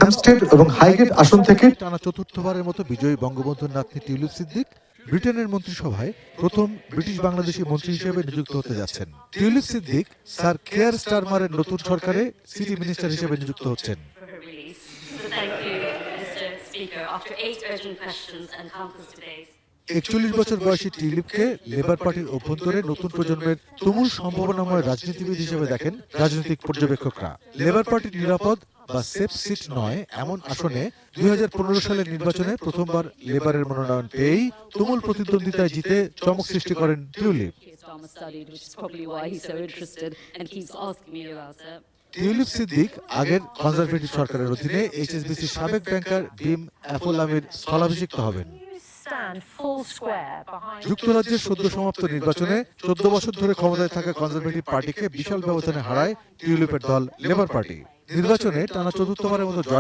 Hampstead এবং Highgate আসন থেকে টানা চতুর্থবারের মতো বিজয়ী বঙ্গবন্ধুর নাতনি টিউলিপ সিদ্দিক ব্রিটেনের মন্ত্রিসভায় প্রথম ব্রিটিশ বাংলাদেশি মন্ত্রী হিসেবে নিযুক্ত হতে যাচ্ছেন। টিউলিপ সিদ্দিক স্যার কেয়ার স্টারমারের নতুন সরকারে সিটি মিনিস্টার হিসেবে নিযুক্ত হচ্ছেন। Thank you, Mr. Speaker. After 8 urgent questions and countless debates. ৪১ বছর বয়সী টিউলিপকে লেবার পার্টির অভ্যন্তরে নতুন প্রজন্মের তুমুল সম্ভাবনাময় রাজনীতিবিদ হিসেবে দেখেন রাজনৈতিক পর্যবেক্ষকরা। লেবার পার্টির নিরাপদ বা সেফ সিট নয় এমন আসনে ২০১৫ সালের নির্বাচনে প্রথমবার লেবারের মনোনয়ন পেয়েই তুমুল প্রতিদ্বন্দ্বিতায় জিতে চমক সৃষ্টি করেন টিউলিপ। টিউলিপ সিদ্দিক আগের কনজারভেটিভ সরকারের অধীনে এইচএসবিসির সাবেক ব্যাংকার ভীম অ্যাপোলামির স্থলাভিষিক্ত হবেন। যুক্তরাজ্যের সদ্য সমাপ্ত নির্বাচনে ১৪ বছর ধরে ক্ষমতায় থাকা কনজারভেটিভ পার্টিকে বিশাল ব্যবধানে হারায় টিউলিপের দল লেবার পার্টি। নির্বাচনে টানা চতুর্থবারের মতো জয়